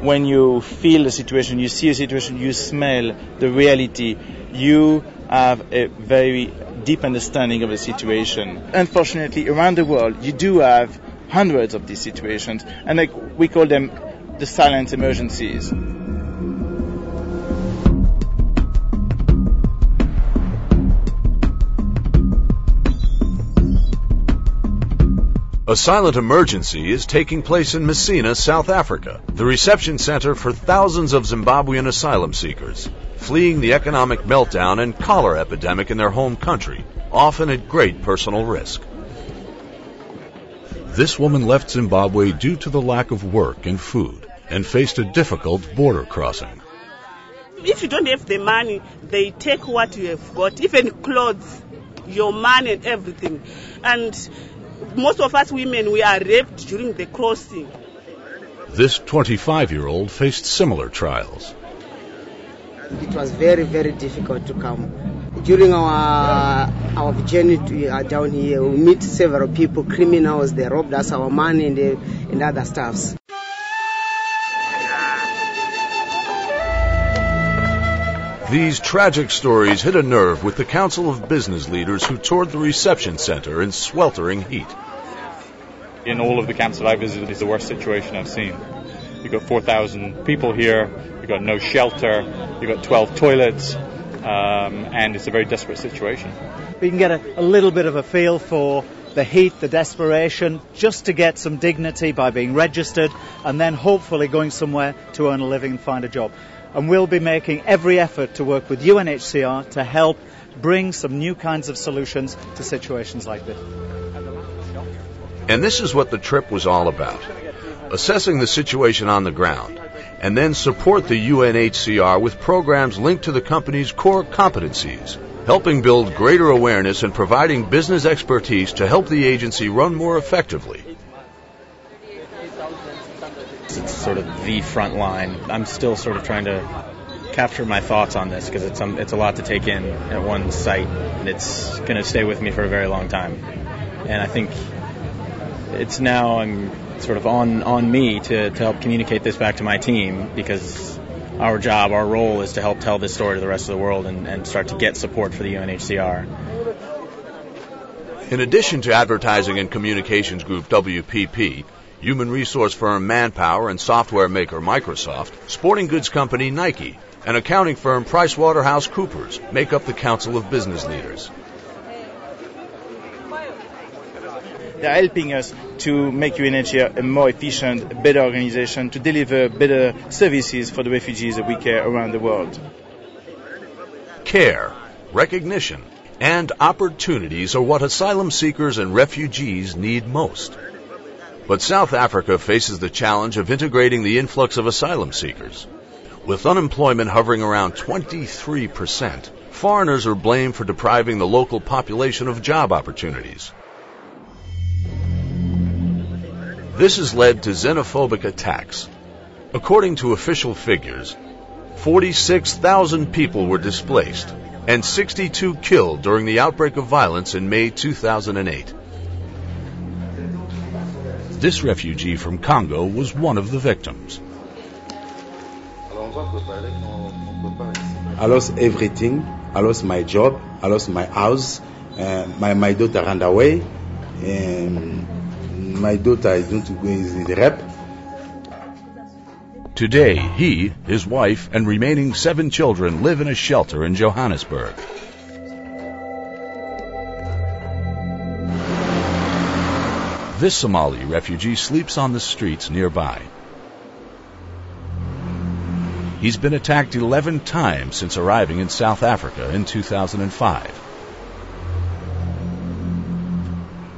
when you feel the situation, you see a situation, you smell the reality, you have a very deep understanding of the situation. Unfortunately, around the world, you do have hundreds of these situations, and we call them the silent emergencies. A silent emergency is taking place in Messina, South Africa, the reception center for thousands of Zimbabwean asylum seekers, fleeing the economic meltdown and cholera epidemic in their home country, often at great personal risk. This woman left Zimbabwe due to the lack of work and food and faced a difficult border crossing. If you don't have the money, they take what you have got, even clothes, your money and everything. And most of us women, we are raped during the crossing. This 25-year-old faced similar trials. It was very, very difficult to come. During our journey down here, we meet several people, criminals. They robbed us our money and other stuffs. These tragic stories hit a nerve with the Council of Business Leaders who toured the reception center in sweltering heat. In all of the camps that I visited, it's the worst situation I've seen. You've got 4,000 people here, you've got no shelter, you've got 12 toilets, and it's a very desperate situation. We can get a little bit of a feel for the heat, the desperation, just to get some dignity by being registered and then hopefully going somewhere to earn a living and find a job. And we'll be making every effort to work with UNHCR to help bring some new kinds of solutions to situations like this. And this is what the trip was all about: assessing the situation on the ground, and then support the UNHCR with programs linked to the company's core competencies, helping build greater awareness and providing business expertise to help the agency run more effectively. It's sort of the front line. I'm still sort of trying to capture my thoughts on this because it's a lot to take in at one site. It's going to stay with me for a very long time. And I think it's now sort of on me to help communicate this back to my team, because our job, our role is to help tell this story to the rest of the world and start to get support for the UNHCR. In addition to advertising and communications group WPP, human resource firm Manpower and software maker Microsoft, sporting goods company Nike, and accounting firm PricewaterhouseCoopers make up the Council of Business Leaders. They're helping us to make UNHCR a more efficient, better organization, to deliver better services for the refugees that we care around the world. Care, recognition, and opportunities are what asylum seekers and refugees need most. But South Africa faces the challenge of integrating the influx of asylum seekers. With unemployment hovering around 23%, foreigners are blamed for depriving the local population of job opportunities. This has led to xenophobic attacks. According to official figures, 46,000 people were displaced and 62 killed during the outbreak of violence in May 2008. This refugee from Congo was one of the victims. I lost everything. I lost my job. I lost my house. My daughter ran away. My daughter is going to go in the rep. Today, he, his wife, and remaining 7 children live in a shelter in Johannesburg. This Somali refugee sleeps on the streets nearby. He's been attacked 11 times since arriving in South Africa in 2005.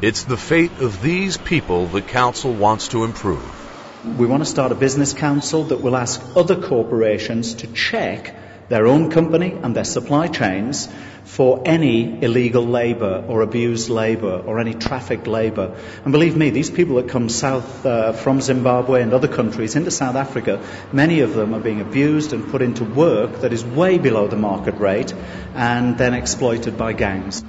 It's the fate of these people the Council wants to improve. We want to start a business council that will ask other corporations to check their own company and their supply chains for any illegal labour or abused labour or any trafficked labour. And believe me, these people that come south from Zimbabwe and other countries into South Africa, many of them are being abused and put into work that is way below the market rate and then exploited by gangs.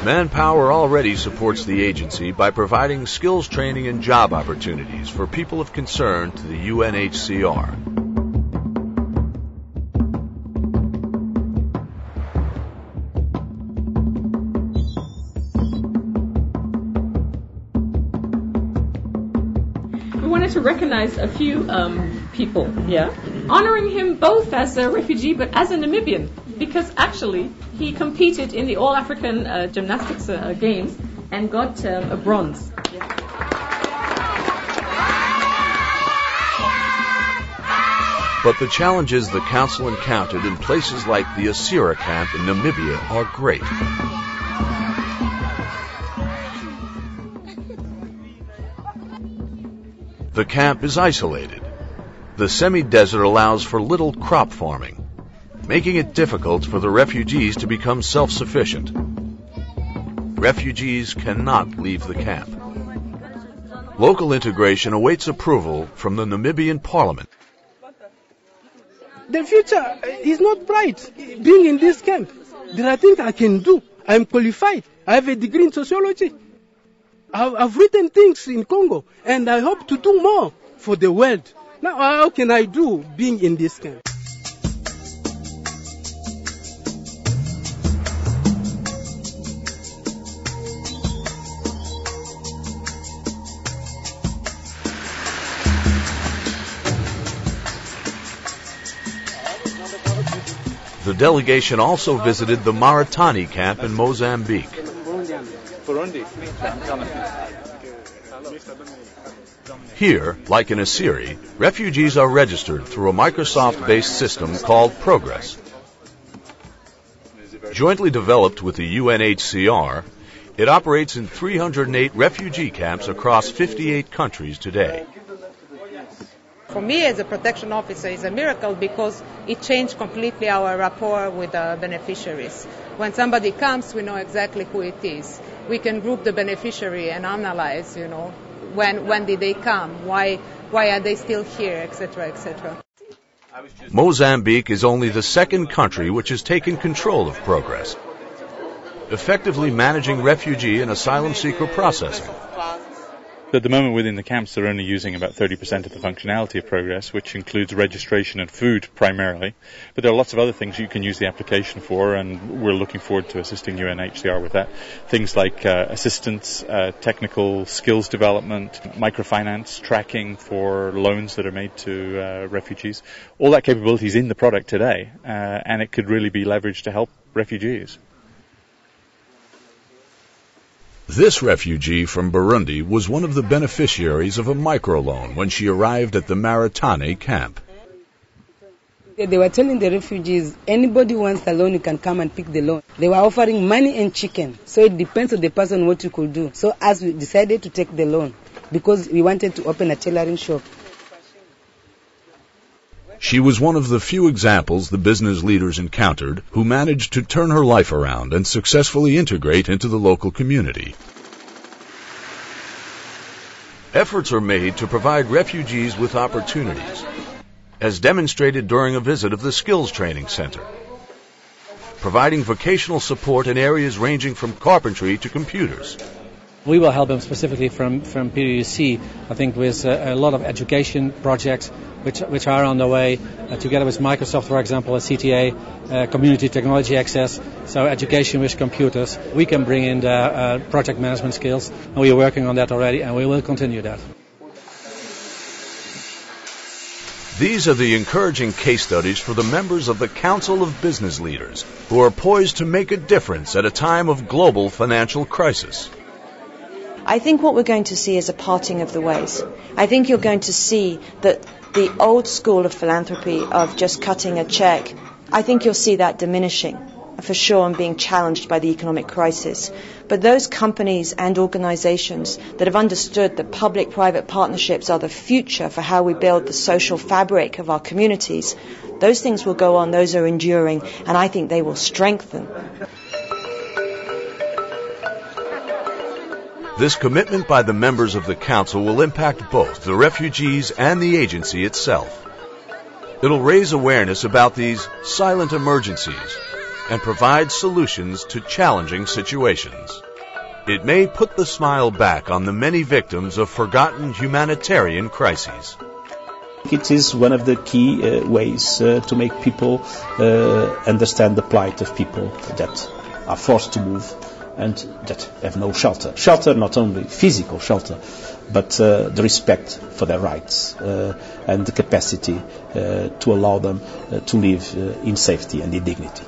Manpower already supports the agency by providing skills training and job opportunities for people of concern to the UNHCR. We wanted to recognize a few people here, honoring him both as a refugee but as a Namibian, because actually he competed in the All-African Gymnastics Games and got a bronze. But the challenges the Council encountered in places like the Asira camp in Namibia are great. The camp is isolated. The semi-desert allows for little crop farming, making it difficult for the refugees to become self-sufficient. Refugees cannot leave the camp. Local integration awaits approval from the Namibian Parliament. The future is not bright being in this camp. There are things I can do. I am qualified. I have a degree in sociology. I've written things in Congo, and I hope to do more for the world. Now, how can I do being in this camp? The delegation also visited the Maritani camp in Mozambique. Here, like in Asiri, refugees are registered through a Microsoft-based system called Progress. Jointly developed with the UNHCR, it operates in 308 refugee camps across 58 countries today. For me as a protection officer, it's a miracle because it changed completely our rapport with the beneficiaries. When somebody comes, we know exactly who it is. We can group the beneficiary and analyze, when did they come, why are they still here, etc., etc. Mozambique is only the second country which has taken control of Progress, effectively managing refugee and asylum seeker processing. At the moment within the camps they're only using about 30% of the functionality of Progress, which includes registration and food primarily. But there are lots of other things you can use the application for, and we're looking forward to assisting UNHCR with that. Things like assistance, technical skills development, microfinance, tracking for loans that are made to refugees. All that capability is in the product today, and it could really be leveraged to help refugees. This refugee from Burundi was one of the beneficiaries of a microloan when she arrived at the Maritani camp. They were telling the refugees, anybody who wants a loan, you can come and pick the loan. They were offering money and chicken, so it depends on the person what you could do. So as we decided to take the loan, because we wanted to open a tailoring shop. She was one of the few examples the business leaders encountered who managed to turn her life around and successfully integrate into the local community. Efforts are made to provide refugees with opportunities, as demonstrated during a visit of the Skills Training Center, providing vocational support in areas ranging from carpentry to computers. We will help them specifically from PwC, I think, with a lot of education projects which are on the way, together with Microsoft, for example, a CTA, Community Technology Access, so education with computers. We can bring in the project management skills, and we are working on that already, and we will continue that. These are the encouraging case studies for the members of the Council of Business Leaders, who are poised to make a difference at a time of global financial crisis. I think what we're going to see is a parting of the ways. I think you're going to see that the old school of philanthropy, of just cutting a check, I think you'll see that diminishing, for sure, and being challenged by the economic crisis. But those companies and organizations that have understood that public-private partnerships are the future for how we build the social fabric of our communities, those things will go on, those are enduring, and I think they will strengthen. This commitment by the members of the Council will impact both the refugees and the agency itself. It'll raise awareness about these silent emergencies and provide solutions to challenging situations. It may put the smile back on the many victims of forgotten humanitarian crises. It is one of the key ways to make people understand the plight of people that are forced to move and that have no shelter. Shelter, not only physical shelter, but the respect for their rights and the capacity to allow them to live in safety and in dignity.